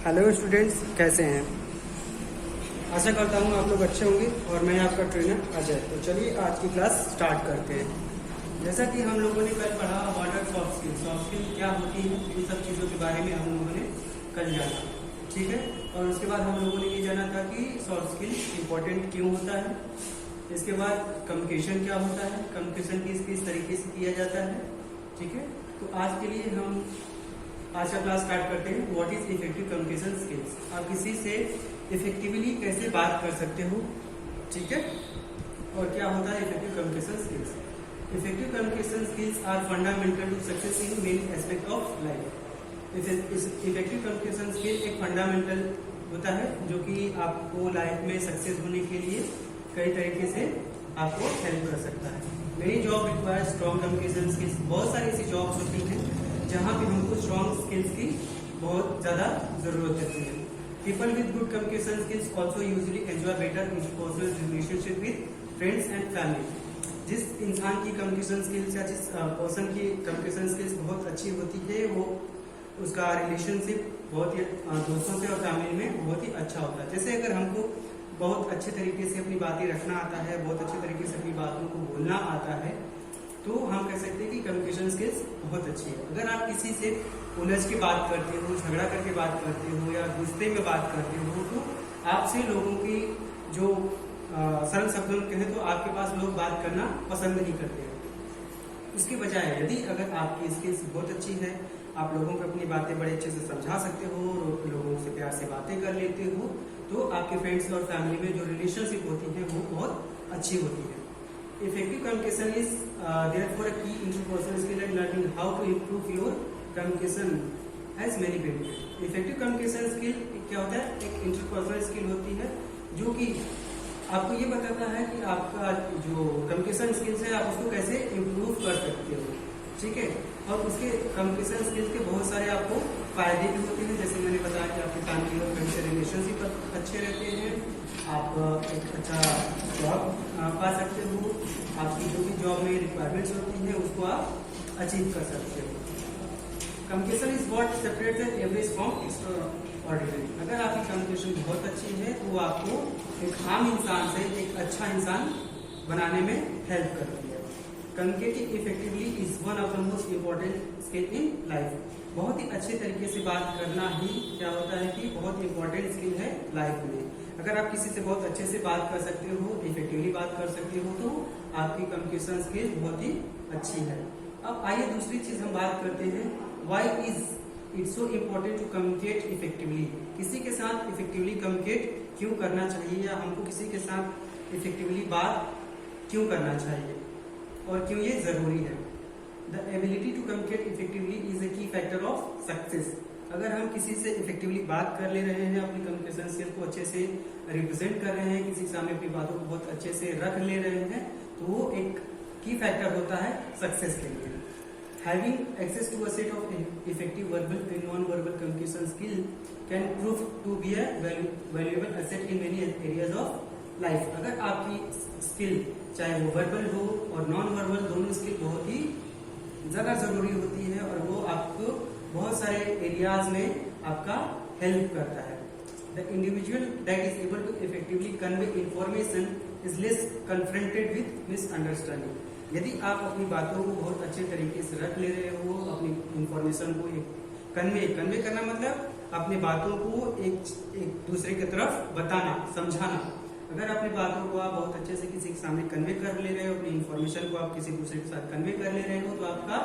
Hello students, कैसे हैं? आशा करता हूँ आप लोग अच्छे होंगे और मैं आपका ट्रेनर अजय। तो चलिए आज की क्लास स्टार्ट करते हैं। जैसा कि हम लोगों ने कल पढ़ा what are soft skill, soft skill क्या होती है, इन सब चीज़ों के बारे में हम लोगों ने कल जाना, ठीक है। और उसके बाद हम लोगों ने ये जाना था कि सॉफ्ट स्किल इम्पोर्टेंट क्यों होता है। इसके बाद कम्युनिकेशन क्या होता है, कम्युनिकेशन किस तरीके से किया जाता है, ठीक है। तो आज के लिए हम आज का क्लास स्टार्ट करते हैं। What is effective communication skills. आप किसी से इफेक्टिवली कैसे बात कर सकते हो, ठीक है। और क्या होता है effective communication skills. Effective communication skills are fundamental to success in many aspect of life. Effective communication skill एक फंडामेंटल होता है जो कि आपको लाइफ में सक्सेस होने के लिए कई तरीके से आपको हेल्प कर सकता है। Many job require strong communication skills. बहुत सारी ऐसी जॉब्स होती हैं जहाँ पे हमको स्ट्रॉन्ग स्किल्स की बहुत ज्यादा जरूरत होती है। People with good communication skills also usually enjoy better interpersonal relationship with friends and family. जिस इंसान की कम्युनिकेशन स्किल्स या जिस पर्सन की कम्युनिकेशन स्किल्स बहुत अच्छी होती है, वो उसका रिलेशनशिप बहुत ही दोस्तों से और फैमिली में बहुत ही अच्छा होता है। जैसे अगर हमको बहुत अच्छे तरीके से अपनी बातें रखना आता है, बहुत अच्छे तरीके से अपनी बातों को बोलना आता है, तो हम कह सकते हैं कि कम्युनिकेशन स्किल्स बहुत अच्छी है। अगर आप किसी से उलझ के बात करते हो, झगड़ा करके बात करते हो या गुस्से में बात करते हो, तो आपसे लोगों की जो सरल शब्दों में कहें तो आपके पास लोग बात करना पसंद नहीं करते हैं। उसके बजाय यदि अगर आपकी स्किल्स बहुत अच्छी है, आप लोगों को अपनी बातें बड़े अच्छे से समझा सकते हो, लोगों से प्यार से बातें कर लेते हो, तो आपके फ्रेंड्स और फैमिली में जो रिलेशनशिप होती है वो बहुत अच्छी होती है। Effective communication is therefore a key interpersonal skill and learning how to improve your communication has many benefits. Effective communication skill क्या होता है? एक interpersonal skill होती है जो कि आपको ये बताता है कि आपका जो communication skills है आप उसको कैसे improve कर सकते हो, ठीक है। और उसके communication skills के बहुत सारे आपको फायदे भी होते हैं। जैसे मैंने बताया कि आपके फैमिली और फ्रेंड से रिलेशनशिप अच्छे रहते हैं, आप एक अच्छा जॉब पा सकते हो, आपकी जो भी जॉब में रिक्वायरमेंट्स होती हैं उसको आप अचीव कर सकते हो। Communication is what separates an average from extraordinary. अगर आपकी कम्युनिकेशन बहुत अच्छी है तो वो आपको एक आम इंसान से एक अच्छा इंसान बनाने में हेल्प करती है। Communicating effectively is one of the most important skill in life. बहुत ही अच्छे तरीके से बात करना ही क्या होता है कि बहुत इंपॉर्टेंट स्किल है लाइफ में। अगर आप किसी से बहुत अच्छे से बात कर सकते हो, इफेक्टिवली बात कर सकते हो, तो आपकी कम्युनिकेशन स्किल बहुत ही अच्छी है। अब आइए दूसरी चीज हम बात करते हैं, why is its so important to communicate effectively. किसी के साथ इफेक्टिवली कम्युनिकेट क्यों करना चाहिए, या हमको किसी के साथ इफेक्टिवली बात क्यों करना चाहिए और क्यों ये जरूरी है। The ability to communicate effectively is a key factor of success. अगर हम किसी से इफेक्टिवली बात कर ले रहे हैं, अपनी कम्युनिकेशन स्किल को अच्छे से रिप्रेजेंट कर रहे हैं, किसी के सामने अपनी बातों को बहुत अच्छे से रख ले रहे हैं, तो वो एक की फैक्टर होता है सक्सेस के लिए। Having access to a set of effective verbal and non verbal communication skill can prove to be a valuable asset in many areas of life. अगर आपकी स्किल चाहे वो वर्बल हो और नॉन वर्बल, दोनों स्किल बहुत ही ज्यादा जरूरी होती है और वो आपको बहुत सारे एरियाज में आपका हेल्प करता है। The individual that is able to effectively convey information is less confronted with misunderstanding. यदि आप अपनी बातों को बहुत अच्छे तरीके से रख ले रहे हो, अपनी इंफॉर्मेशन को एक कन्वे करना मतलब अपनी बातों को एक दूसरे की तरफ बताना, समझाना। अगर अपनी बातों को आप बहुत अच्छे से किसी के सामने कन्वे कर ले रहे हो, अपनी इंफॉर्मेशन को आप किसी दूसरे के साथ कन्वे कर ले रहे हो, तो आपका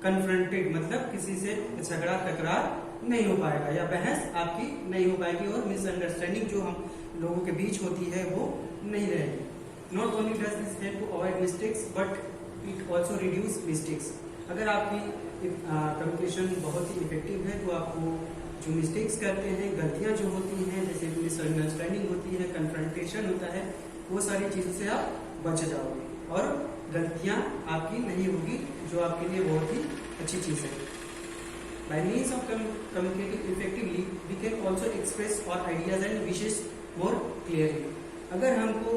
कन्फ्रंटेड मतलब किसी से झगड़ा टकरार नहीं हो पाएगा या बहस आपकी नहीं हो पाएगी और मिसअंडरस्टैंडिंग जो हम लोगों के बीच होती है वो नहीं रहेगी। Not only does this help to avoid mistakes but it also reduce mistakes. अगर आपकी कम्युनिकेशन बहुत ही इफेक्टिव है तो आपको जो मिस्टेक्स करते हैं, गलतियां जो होती हैं, जैसे मिसअंडरस्टैंडिंग होती है, कन्फ्रंटेशन होता है, वो सारी चीजों से आप बच जाओगे और गलतियां आपकी नहीं होगी, जो आपके लिए बहुत ही अच्छी चीज है। By means of communicating effectively, we can also express our ideas and wishes more clearly. अगर हमको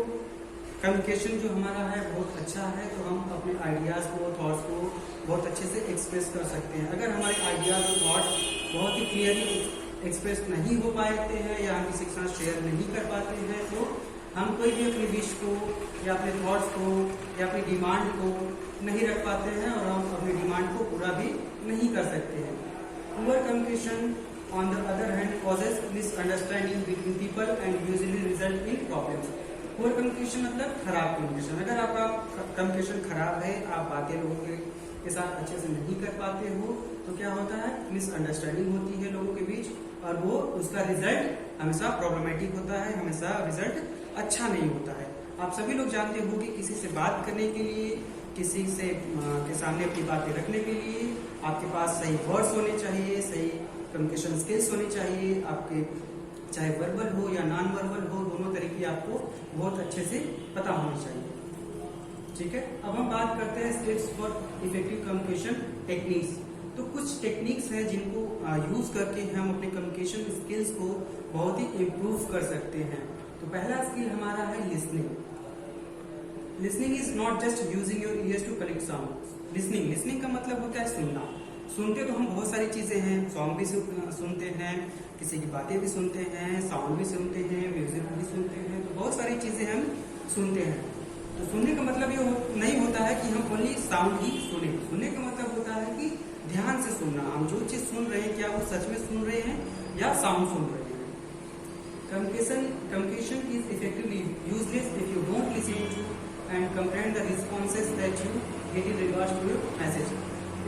कम्युनिकेशन जो हमारा है बहुत अच्छा है तो हम अपने आइडियाज को, थॉट्स को बहुत अच्छे से एक्सप्रेस कर सकते हैं। अगर हमारे आइडियाज और थॉट्स बहुत ही क्लियरली एक्सप्रेस नहीं हो पाते हैं या हम किसी के साथ शेयर नहीं कर पाते हैं, तो हम कोई भी अपनी विश को या अपने थॉट्स को या अपनी डिमांड को नहीं रख पाते हैं और हम अपनी डिमांड को पूरा भी नहीं कर सकते हैं। Poor communication on the other hand causes misunderstanding between people and usually result in problems. Poor communication मतलब खराब कम्युनिकेशन। अगर आपका कम्युनिकेशन खराब है, आप बातें लोगों के साथ अच्छे से नहीं कर पाते हो, तो क्या होता है, मिसअंडरस्टैंडिंग होती है लोगों के बीच और वो उसका रिजल्ट हमेशा प्रॉब्लमेटिक होता है, हमेशा रिजल्ट अच्छा नहीं होता है। आप सभी लोग जानते हो कि किसी से बात करने के लिए, किसी से के सामने अपनी बातें रखने के लिए आपके पास सही वर्ड्स होने चाहिए, सही कम्युनिकेशन स्किल्स होने चाहिए। आपके चाहे वर्बल हो या नॉन वर्बल हो, दोनों तरीके आपको बहुत अच्छे से पता होने चाहिए। ठीक है, अब हम बात करते हैं steps for effective communication techniques. तो कुछ टेक्निक्स हैं जिनको यूज करके हम अपने कम्युनिकेशन स्किल्स को बहुत ही इम्प्रूव कर सकते हैं। तो पहला स्किल हमारा है listening. Listening is not just using your ears to collect sound. Listening का मतलब होता है सुनना। सुनते तो हम बहुत सारी चीजें हैं, सॉन्ग भी सुनते हैं, किसी की बातें भी सुनते हैं, साउंड भी सुनते हैं, म्यूजिक भी सुनते हैं, तो बहुत सारी चीजें हम सुनते हैं। तो सुनने का मतलब ये नहीं होता है कि हम ओनली साउंड ही सुने। सुनने का मतलब होता है कि ध्यान से सुनना। हम जो चीज सुन रहे हैं, क्या वो सच में सुन रहे हैं या साउंड सुन रहे हैं। Communication is effectively useless if you don't listen to and comprehend the responses that you get in regards to your message.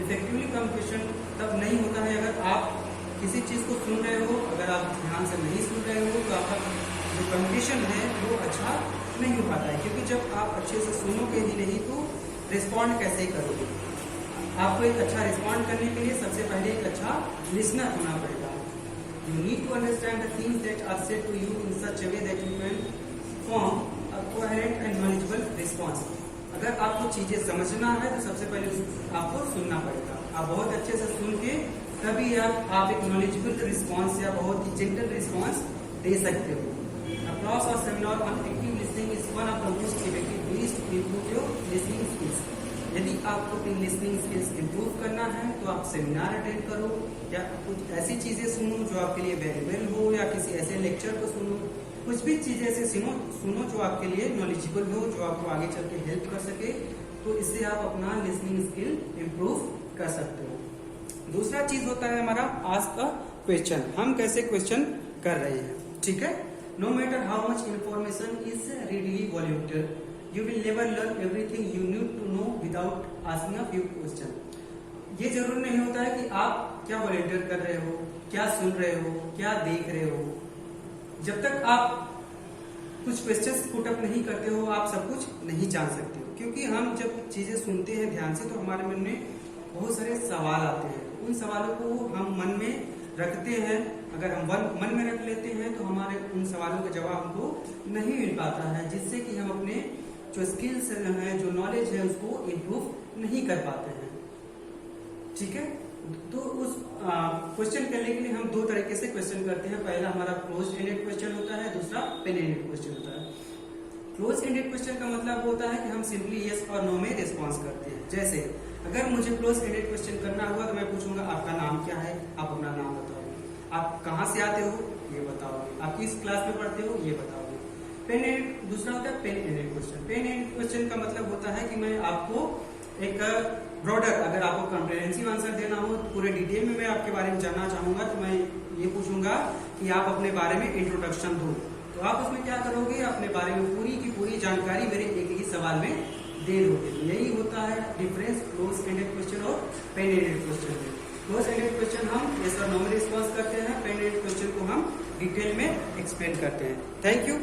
Effectively communication तब नहीं होता है अगर आप किसी चीज को सुन रहे हो, अगर आप ध्यान से नहीं सुन रहे हो, तो आपका जो कम्युनिकेशन है वो अच्छा नहीं हो पाता है। क्योंकि जब आप अच्छे से सुनोगे ही नहीं तो रिस्पॉन्ड कैसे करोगे। आपको एक अच्छा रिस्पॉन्ड करने के लिए सबसे पहले एक अच्छा लिसनर होना पड़ेगा। You need to understand the things that are said to you in such a way that you can form a coherent and knowledgeable response. अगर आपको चीजें समझना है तो सबसे पहले आपको सुनना पड़ेगा। आप बहुत अच्छे से सुन के तभी आप एक नॉलेजेबल रिस्पॉन्स या बहुत ही जेंटल रिस्पॉन्स दे सकते हो। A class or seminar on active listening is one of the most effective ways to improve your listening skills. यदि आपको अपनी लिसनिंग स्किल्स इंप्रूव करना है तो आप सेमिनार अटेंड करो या कुछ ऐसी चीजें सुनो जो आपके लिए वेरिएबल हो, या किसी ऐसे लेक्चर को सुनो। कुछ भी चीजें ऐसे सुनो जो आपके लिए नॉलेजेबल हो, जो आपको आगे चल के हेल्प कर सके। तो इससे आप अपना लिसनिंग स्किल इंप्रूव कर सकते हो। दूसरा चीज होता है हमारा आस्क अ क्वेश्चन। हम कैसे क्वेश्चन कर रहे हैं, ठीक है। No matter how much information is readily available, you will never learn everything you need to know without asking a few questions. ये जरूर नहीं होता है कि आप क्या वॉलंटियर कर रहे हो, क्या सुन रहे हो, क्या देख रहे हो। जब तक आप कुछ क्वेश्चंस पुट अप नहीं करते हो, आप सब कुछ नहीं जान सकते हो। क्योंकि हम जब चीजें सुनते हैं ध्यान से तो हमारे मन में बहुत सारे सवाल आते हैं। उन सवालों को हम मन में रखते हैं। अगर हम मन में रख लेते हैं तो हमारे उन सवालों का जवाब हमको नहीं मिल पाता है, जिससे कि हम अपने जो स्किल्स है, जो नॉलेज है, उसको इम्प्रूव नहीं कर पाते हैं। ठीक है, तो उस क्वेश्चन करने के लिए हम दो तरीके से क्वेश्चन करते हैं। पहला हमारा क्लोज एंडेड क्वेश्चन होता है, दूसरा ओपन एंडेड क्वेश्चन होता है। क्लोज एंडेड क्वेश्चन का मतलब होता है कि हम सिंपली यस और नो में रिस्पॉन्स करते हैं। जैसे अगर मुझे क्लोज एंडेड क्वेश्चन करना हुआ तो मैं पूछूंगा आपका नाम क्या है, आप अपना नाम बताओगे, आप कहाँ से आते हो ये बताओगे, आप किस क्लास में पढ़ते हो ये बताओगे। पेन एंडेड दूसरा होता है open ended question. Open ended question का मतलब होता है कि मैं आपको एक ब्रॉडर, अगर आपको कॉम्प्रिहेंसिव आंसर देना हो, पूरे डिटेल में मैं आपके बारे में जानना चाहूंगा, तो मैं ये पूछूंगा कि आप अपने बारे में इंट्रोडक्शन दो। तो आप उसमें क्या करोगे, अपने बारे में पूरी की पूरी जानकारी मेरे एक ही सवाल में दे दोगे। यही होता है डिफरेंस क्लोज एंडेड क्वेश्चन और पेन एंडेड क्वेश्चन में। क्लोज एंडेड क्वेश्चन हम यस और नो में रिस्पॉन्स करते हैं, पेन एंडेड क्वेश्चन को हम डिटेल में एक्सप्लेन करते हैं। Thank you.